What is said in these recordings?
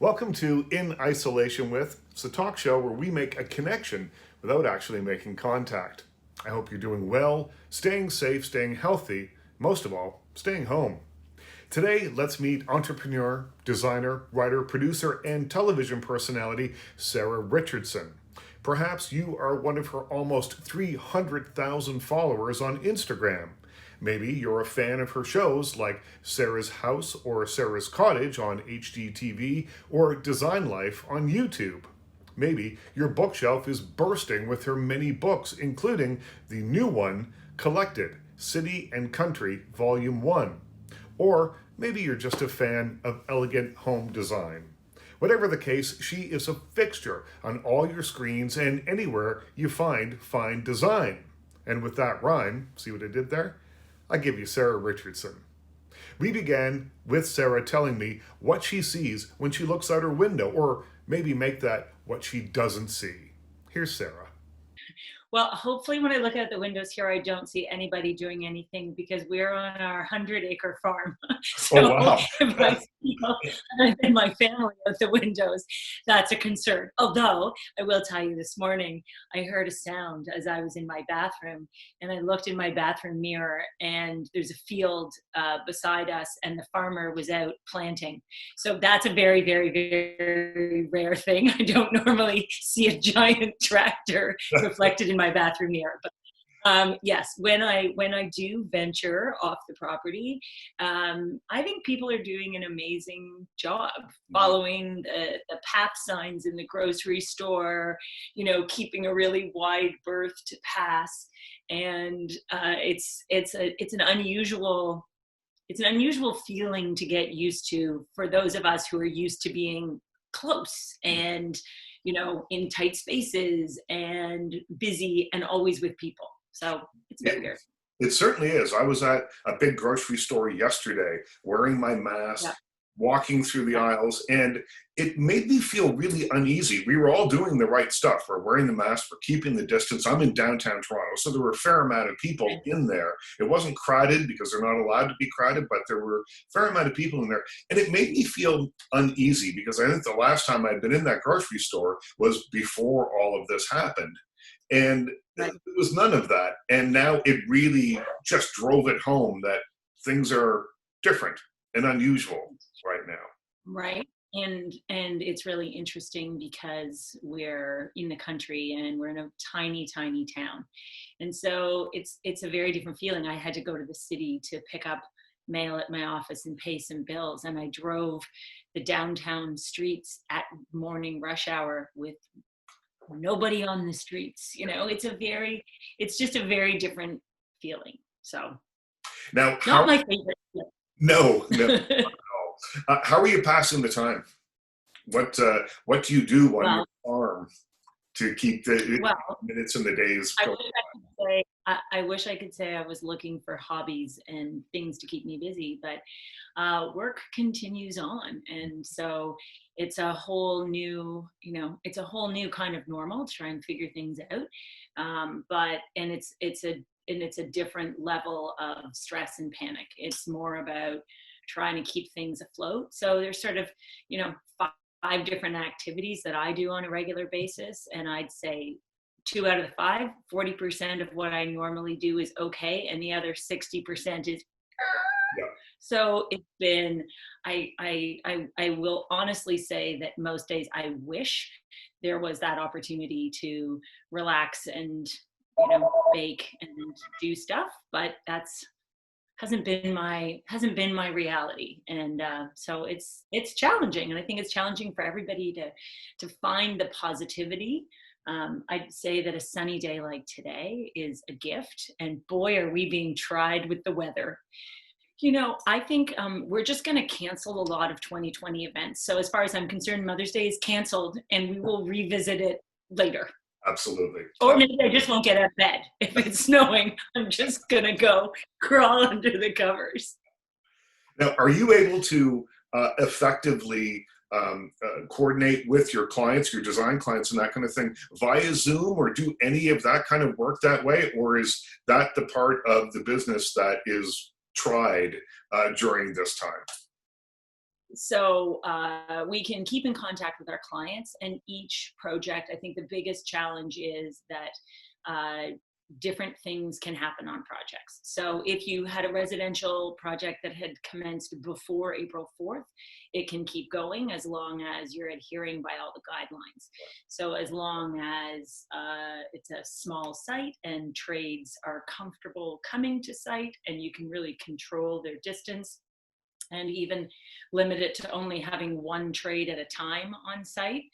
Welcome to In Isolation With. It's a talk show where we make a connection without actually making contact. I hope you're doing well, staying safe, staying healthy, most of all, staying home. Today, let's meet entrepreneur, designer, writer, producer, and television personality Sarah Richardson. Perhaps you are one of her almost 300,000 followers on Instagram. Maybe you're a fan of her shows like Sarah's House or Sarah's Cottage on HGTV or Design Life on YouTube. Maybe your bookshelf is bursting with her many books, including the new one, Collected, City and Country, Volume 1. Or maybe you're just a fan of elegant home design. Whatever the case, she is a fixture on all your screens and anywhere you find fine design. And with that rhyme, see what I did there? I give you Sarah Richardson. We began with Sarah telling me what she sees when she looks out her window, or maybe make that what she doesn't see. Here's Sarah. Well, hopefully when I look out the windows here, I don't see anybody doing anything because we're on our 100-acre farm. So Oh, wow. if I see other than my family out the windows, that's a concern. Although I will tell you this morning, I heard a sound as I was in my bathroom, and I looked in my bathroom mirror, and there's a field beside us, and the farmer was out planting. So that's a very, very, very rare thing. I don't normally see a giant tractor reflected in my bathroom mirror. But yes, when I do venture off the property, I think people are doing an amazing job following the path signs in the grocery store, keeping a really wide berth to pass. And it's an unusual feeling to get used to for those of us who are used to being close and in tight spaces and busy and always with people. So it's very weird. It certainly is. I was at a big grocery store yesterday wearing my mask, walking through the aisles, and it made me feel really uneasy. We were all doing the right stuff. We're wearing the mask, we're keeping the distance. I'm in downtown Toronto, so there were a fair amount of people in there. It wasn't crowded because they're not allowed to be crowded, but there were a fair amount of people in there. And it made me feel uneasy because I think the last time I'd been in that grocery store was before all of this happened. And it was none of that. And now it really just drove it home that things are different and unusual right now. Right. And it's really interesting because we're in the country and we're in a tiny, tiny town. And so it's a very different feeling. I had to go to the city to pick up mail at my office and pay some bills. And I drove the downtown streets at morning rush hour with nobody on the streets. It's just a very different feeling. So now, not my favorite. No. How are you passing the time? What do you do on your farm to keep the minutes and the days going? I wish I could say I was looking for hobbies and things to keep me busy, but work continues on, and so it's a whole new kind of normal to try and figure things out. But it's a different level of stress and panic. It's more about trying to keep things afloat. So there's sort of, five different activities that I do on a regular basis. And I'd say 2 out of the 5, 40% of what I normally do is okay. And the other 60% is, So it's been, I will honestly say that most days I wish there was that opportunity to relax and, bake and do stuff, but that's, hasn't been my reality. And so it's challenging, and I think it's challenging for everybody to find the positivity. I'd say that a sunny day like today is a gift, and boy, are we being tried with the weather. I think we're just going to cancel a lot of 2020 events. So as far as I'm concerned, Mother's Day is canceled, and we will revisit it later. Absolutely. Or maybe I just won't get out of bed. If it's snowing, I'm just going to go crawl under the covers. Now, are you able to effectively coordinate with your clients, your design clients, and that kind of thing via Zoom, or do any of that kind of work that way? Or is that the part of the business that is tried during this time? So we can keep in contact with our clients, and each project, I think the biggest challenge is that different things can happen on projects. So if you had a residential project that had commenced before April 4th, it can keep going as long as you're adhering by all the guidelines. So as long as it's a small site and trades are comfortable coming to site and you can really control their distance, and even limit it to only having one trade at a time on site,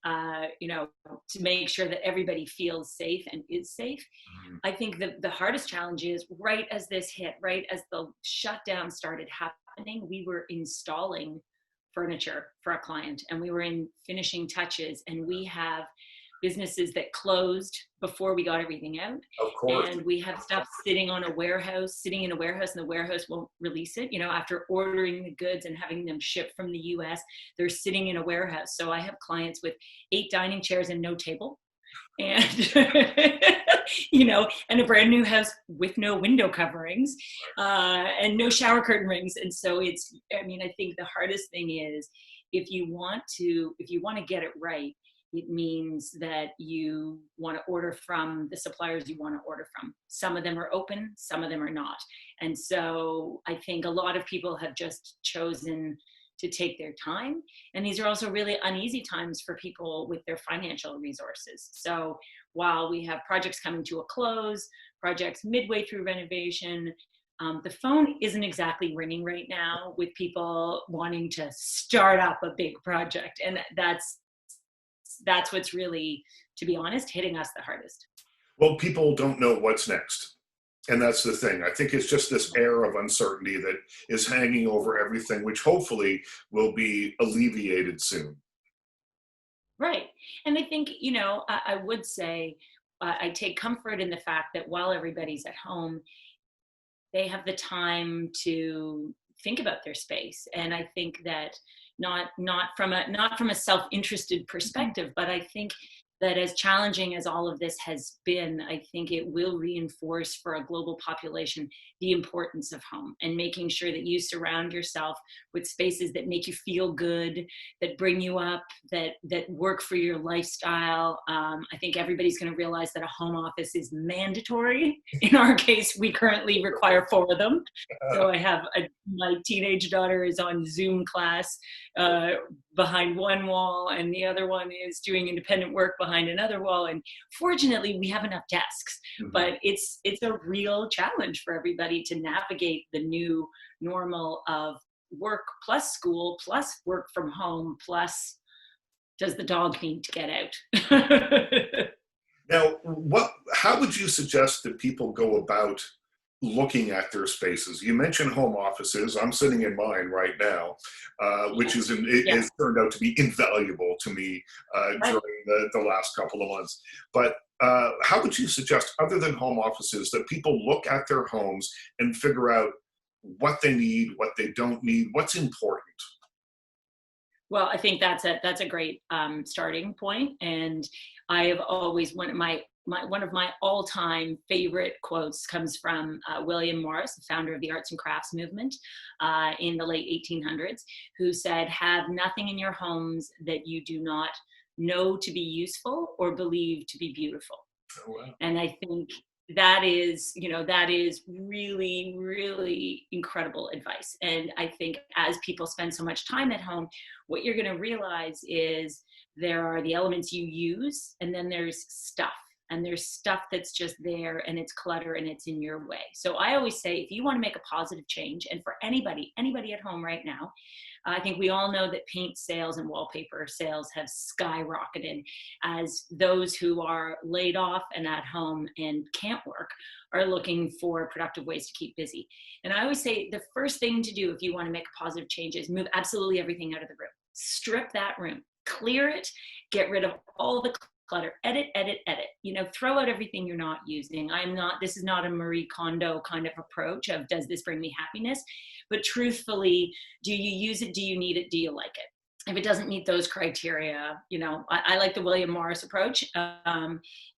to make sure that everybody feels safe and is safe. I think the hardest challenge is right as this hit, right as the shutdown started happening, we were installing furniture for a client and we were in finishing touches, and we have businesses that closed before we got everything out. Of course. And we have stuff sitting in a warehouse, and the warehouse won't release it. After ordering the goods and having them shipped from the US, they're sitting in a warehouse. So I have clients with 8 dining chairs and no table. And, and a brand new house with no window coverings, and no shower curtain rings. And so I think the hardest thing is if you want to get it right, it means that you want to order from the suppliers you want to order from. Some of them are open, some of them are not. And so I think a lot of people have just chosen to take their time. And these are also really uneasy times for people with their financial resources. So while we have projects coming to a close, projects midway through renovation, the phone isn't exactly ringing right now with people wanting to start up a big project. And that's what's really, to be honest, hitting us the hardest. Well, people don't know what's next. And that's the thing. I think it's just this air of uncertainty that is hanging over everything, which hopefully will be alleviated soon. Right. And I think, I would say I take comfort in the fact that while everybody's at home, they have the time to think about their space. And I think that not from a self-interested perspective, but I think that as challenging as all of this has been, I think it will reinforce for a global population the importance of home, and making sure that you surround yourself with spaces that make you feel good, that bring you up, that work for your lifestyle. I think everybody's going to realize that a home office is mandatory. In our case, we currently require 4 of them. So I have my teenage daughter is on Zoom class behind one wall, and the other one is doing independent work behind another wall. And fortunately, we have enough desks, but it's a real challenge for everybody to navigate the new normal of work plus school plus work from home plus does the dog need to get out? Now, how would you suggest that people go about looking at their spaces? You mentioned home offices. I'm sitting in mine right now, which has turned out to be invaluable to me during the last couple of months. But how would you suggest, other than home offices, that people look at their homes and figure out what they need, what they don't need, what's important? Well, I think that's a great starting point. And I have always, one of my all-time favorite quotes comes from William Morris, the founder of the arts and crafts movement in the late 1800s, who said, "Have nothing in your homes that you do not know to be useful or believe to be beautiful." Oh, wow. And I think that is really, really incredible advice. And I think as people spend so much time at home, what you're going to realize is there are the elements you use, and then there's stuff. And there's stuff that's just there, and it's clutter, and it's in your way. So I always say, if you want to make a positive change, and for anybody at home right now, I think we all know that paint sales and wallpaper sales have skyrocketed as those who are laid off and at home and can't work are looking for productive ways to keep busy. And I always say the first thing to do if you want to make a positive change is move absolutely everything out of the room. Strip that room, clear it, get rid of all the clutter, edit, throw out everything you're not using. This is not a Marie Kondo kind of approach of, does this bring me happiness? But truthfully, do you use it? Do you need it? Do you like it? if it doesn't meet those criteria, I like the William Morris approach.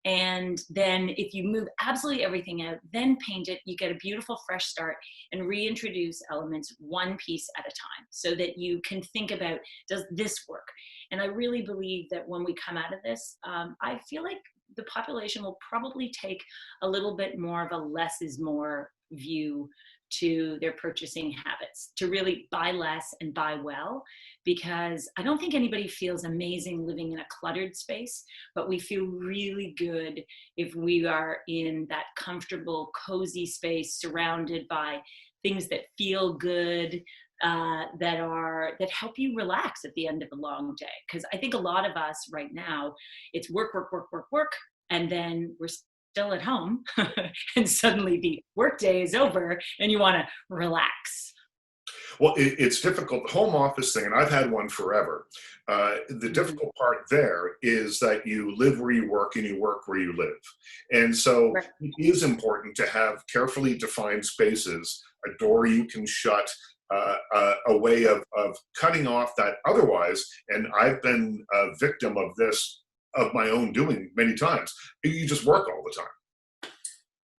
And then if you move absolutely everything out, then paint it, you get a beautiful fresh start and reintroduce elements one piece at a time so that you can think about, does this work? And I really believe that when we come out of this, I feel like the population will probably take a little bit more of a less is more view to their purchasing habits, to really buy less and buy well, because I don't think anybody feels amazing living in a cluttered space, but we feel really good if we are in that comfortable, cozy space surrounded by things that feel good, that help you relax at the end of a long day. Because I think a lot of us right now, it's work, work, work, work, work, and then we're still at home and suddenly the workday is over and you want to relax. Well, it's difficult. The home office thing, and I've had one forever. The Mhm. difficult part there is that you live where you work and you work where you live. And so Right. it is important to have carefully defined spaces, a door you can shut, a way of cutting off that otherwise. And I've been a victim of this, of my own doing many times. You just work all the time.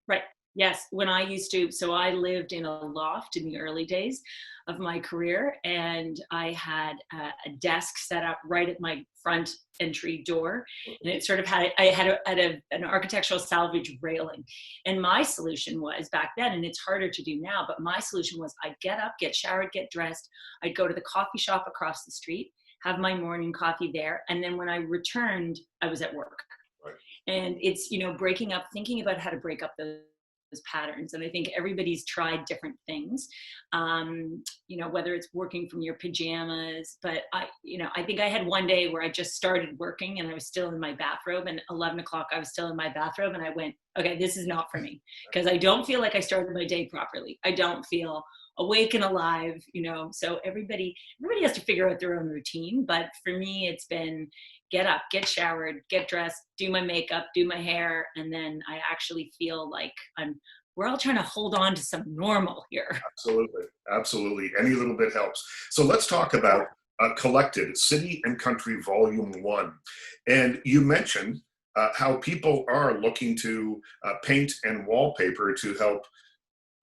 Right. Yes. When I used to, so I lived in a loft in the early days of my career, and I had a desk set up right at my front entry door, and it sort of had I had, an architectural salvage railing, and my solution was back then, and it's harder to do now, but my solution was I'd get up, get showered, get dressed, I'd go to the coffee shop across the street, have my morning coffee there, and then when I returned, I was at work. Right. And it's breaking up, thinking about how to break up those patterns, and I think everybody's tried different things, whether it's working from your pajamas, but I think I had one day where I just started working and I was still in my bathrobe, and 11 o'clock I was still in my bathrobe, and I went, okay, this is not for me, because I don't feel like I started my day properly. I don't feel awake and alive, so everybody has to figure out their own routine, but for me it's been get up, get showered, get dressed, do my makeup, do my hair, and then I actually feel like we're all trying to hold on to some normal here. Absolutely. Absolutely. Any little bit helps. So let's talk about Collected, City and Country Volume 1. And you mentioned how people are looking to paint and wallpaper to help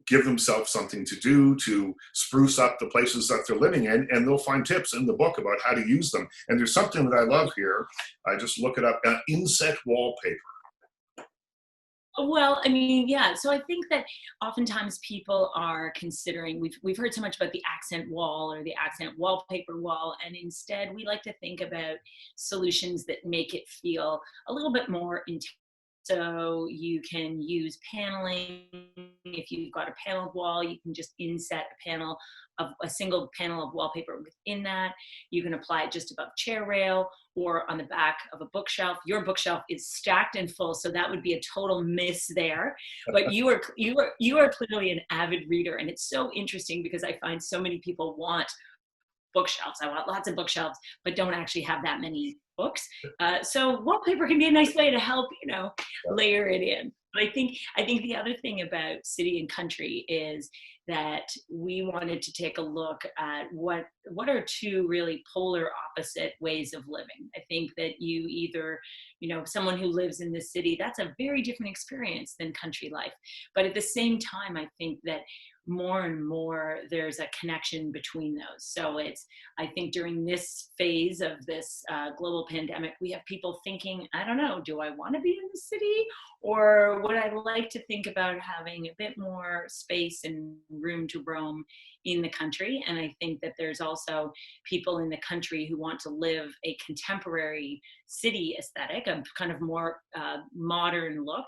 give themselves something to do, to spruce up the places that they're living in, and they'll find tips in the book about how to use them. And there's something that I love here. I just look it up, inset wallpaper. Well, I mean, yeah. So I think that oftentimes people are considering, we've heard so much about the accent wall or the accent wallpaper wall, and instead we like to think about solutions that make it feel a little bit more intense. So you can use paneling. If you've got a paneled wall, you can just inset a single panel of wallpaper within that. You can apply it just above chair rail or on the back of a bookshelf. Your bookshelf is stacked and full, so that would be a total miss there. But you are clearly an avid reader, and it's so interesting because I find so many people want bookshelves. I want lots of bookshelves, but don't actually have that many books. So wallpaper can be a nice way to help, layer it in. But I think the other thing about city and country is that we wanted to take a look at what are two really polar opposite ways of living. I think that you either, someone who lives in the city, that's a very different experience than country life. But at the same time, I think that more and more there's a connection between those. So I think during this phase of this global pandemic, we have people thinking, I don't know, do I want to be in the city, or would I like to think about having a bit more space and room to roam in the country? And I think that there's also people in the country who want to live a contemporary city aesthetic, a kind of more modern look,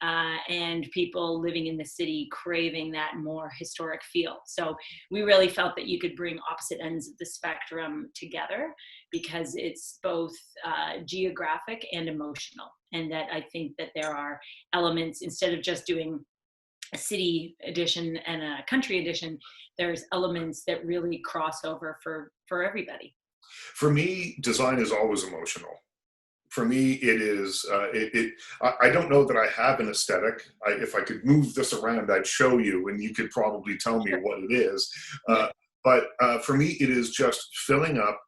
and people living in the city craving that more historic feel. So we really felt that you could bring opposite ends of the spectrum together, because it's both geographic and emotional. And that I think that there are elements, instead of just doing a city edition and a country edition, there's elements that really cross over for everybody. For me, design is always emotional. For me, it is. I don't know that I have an aesthetic. If I could move this around, I'd show you, and you could probably tell me Sure. what it is. Yeah. But for me, it is just filling up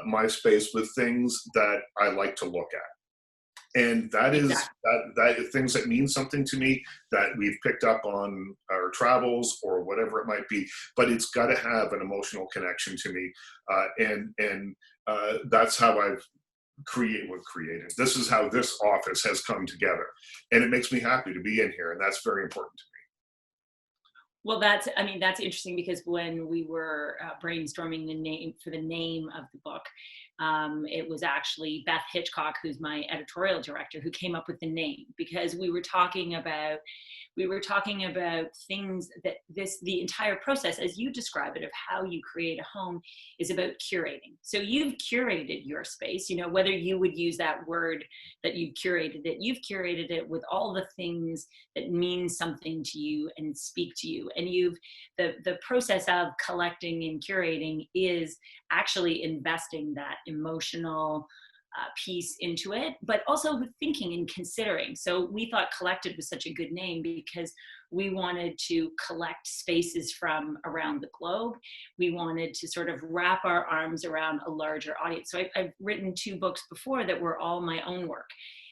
my space with things that I like to look at. And that is Exactly. that things that mean something to me that we've picked up on our travels or whatever it might be. But it's got to have an emotional connection to me, and that's how I've created. This is how this office has come together, and it makes me happy to be in here, and that's very important to Well, I mean, that's interesting because when we were brainstorming the name of the book, it was actually Beth Hitchcock, who's my editorial director, who came up with the name because we were talking about things that the entire process, as you describe it, of how you create a home is about curating. So you've curated your space, whether you would use that word that you've curated it with all the things that mean something to you and speak to you. And the process of collecting and curating is actually investing that emotional piece into it, but also with thinking and considering. So we thought Collected was such a good name because we wanted to collect spaces from around the globe. We wanted to sort of wrap our arms around a larger audience. So I've written 2 books before that were all my own work.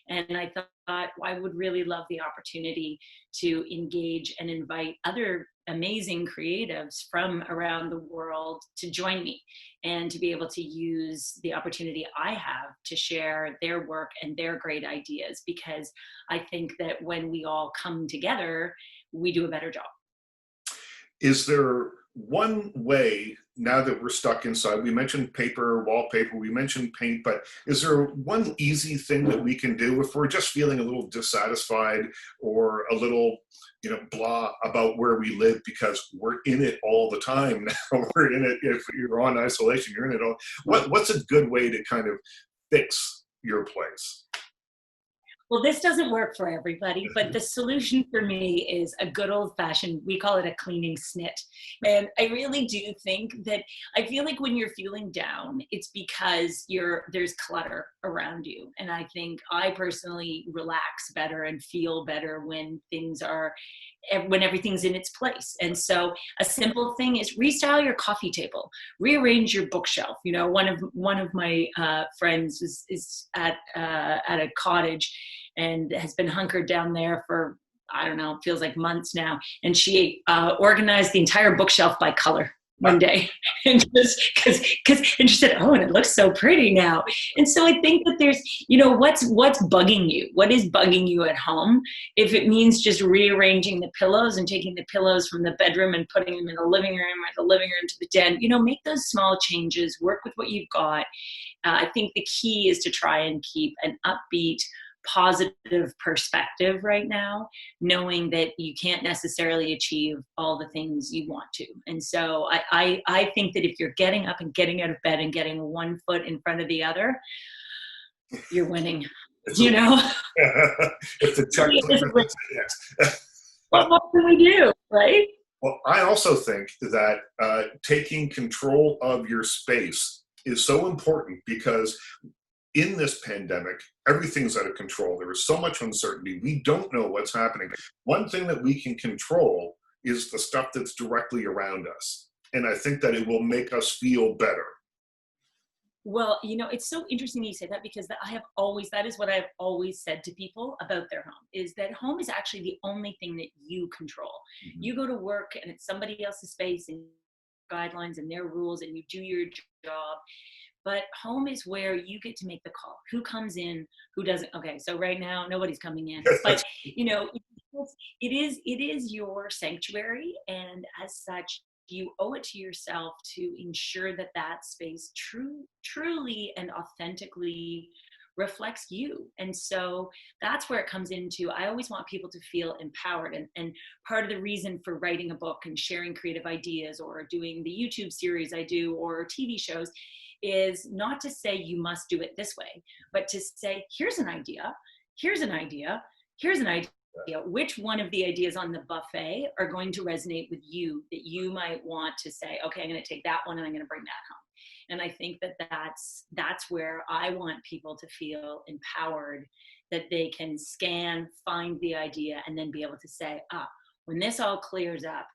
And I thought, well, I would really love the opportunity to engage and invite other amazing creatives from around the world to join me and to be able to use the opportunity I have to share their work and their great ideas, because I think that when we all come together, we do a better job. is there one way now that we're stuck inside? We mentioned paper, wallpaper, we mentioned paint, but is there one easy thing that we can do if we're just feeling a little dissatisfied or a little, blah about where we live because we're in it all the time now? We're in it. If you're on isolation, you're in it all. What's a good way to kind of fix your place? Well, this doesn't work for everybody, but the solution for me is a good old fashioned, we call it a cleaning snit. And I really do think that I feel like when you're feeling down, it's because there's clutter around you. And I think I personally relax better and feel better when everything's in its place. And so a simple thing is restyle your coffee table, rearrange your bookshelf. One of my friends is at a cottage and has been hunkered down there for, I don't know, feels like months now. And she organized the entire bookshelf by color one day. And and she said, oh, and it looks so pretty now. And so I think that there's, what's bugging you? What is bugging you at home? If it means just rearranging the pillows and taking the pillows from the bedroom and putting them in the living room, or the living room to the den, make those small changes, work with what you've got. I think the key is to try and keep an upbeat, positive perspective right now, knowing that you can't necessarily achieve all the things you want to. And so I think that if you're getting up and getting out of bed and getting one foot in front of the other, you're winning. It's you know if the check clears, yes. what more can we do, right? Well, I also think that taking control of your space is so important because in this pandemic, everything's out of control. There is so much uncertainty. We don't know what's happening. One thing that we can control is the stuff that's directly around us. And I think that it will make us feel better. Well, it's so interesting you say that, because that is what I've always said to people about their home, is that home is actually the only thing that you control. Mm-hmm. You go to work and it's somebody else's space and guidelines and their rules, and you do your job. But home is where you get to make the call. Who comes in, who doesn't. Okay, so right now nobody's coming in, but it is your sanctuary, and as such, you owe it to yourself to ensure that that space truly and authentically reflects you. And so that's where it comes into, I always want people to feel empowered. And part of the reason for writing a book and sharing creative ideas or doing the YouTube series I do or TV shows is not to say you must do it this way, but to say, here's an idea, here's an idea, here's an idea. Which one of the ideas on the buffet are going to resonate with you, that you might want to say, okay, I'm going to take that one and I'm going to bring that home. And I think that that's where I want people to feel empowered, that they can scan, find the idea, and then be able to say, when this all clears up,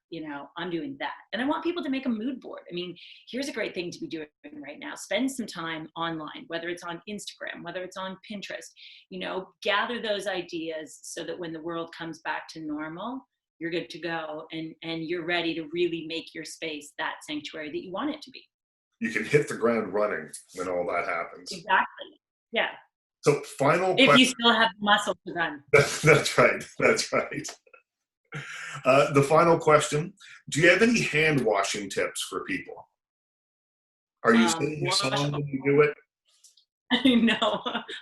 I'm doing that. And I want people to make a mood board. I mean, here's a great thing to be doing right now. Spend some time online, whether it's on Instagram, whether it's on Pinterest, gather those ideas so that when the world comes back to normal, you're good to go, and you're ready to really make your space that sanctuary that you want it to be. You can hit the ground running when all that happens. Exactly. Yeah. So final If question. you still have the muscle to run. That's right. That's right. The final question: do you have any hand washing tips for people? Are you singing your song when you do it? I know.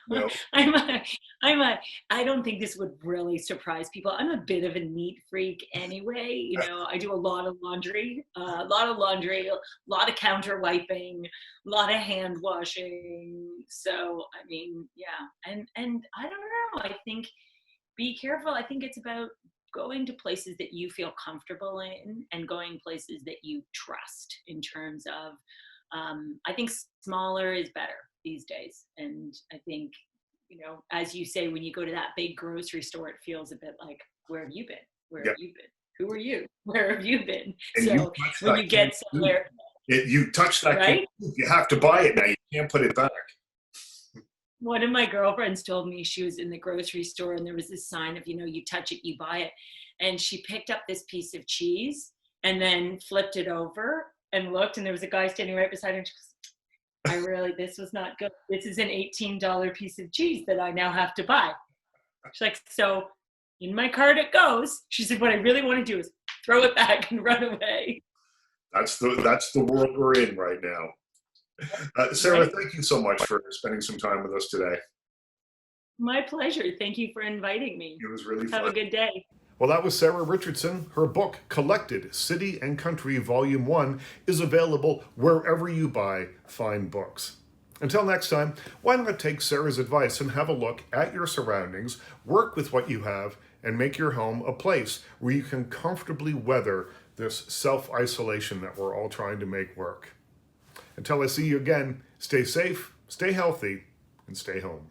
No. I don't think this would really surprise people. I'm a bit of a neat freak anyway. I do a lot of laundry, a lot of counter wiping, a lot of hand washing. So, I mean, yeah. And I don't know. I think be careful. I think it's about going to places that you feel comfortable in and going places that you trust in terms of, I think smaller is better these days. And I think, as you say, when you go to that big grocery store, it feels a bit like, where have you been? Where have you been? Who are you? Where have you been? And so when you get somewhere, you touch that, right? You have to buy it now. You can't put it back. One of my girlfriends told me she was in the grocery store and there was this sign of, you touch it, you buy it. And she picked up this piece of cheese and then flipped it over and looked, and there was a guy standing right beside her. And she goes, this was not good. This is an $18 piece of cheese that I now have to buy. She's like, so in my cart it goes. She said, what I really want to do is throw it back and run away. That's the world we're in right now. Sarah, right? Thank you so much for spending some time with us today. My pleasure. Thank you for inviting me. It was really fun. Have a good day. Well, that was Sarah Richardson. Her book, Collected, City and Country, Volume 1, is available wherever you buy fine books. Until next time, why not take Sarah's advice and have a look at your surroundings, work with what you have, and make your home a place where you can comfortably weather this self-isolation that we're all trying to make work. Until I see you again, stay safe, stay healthy, and stay home.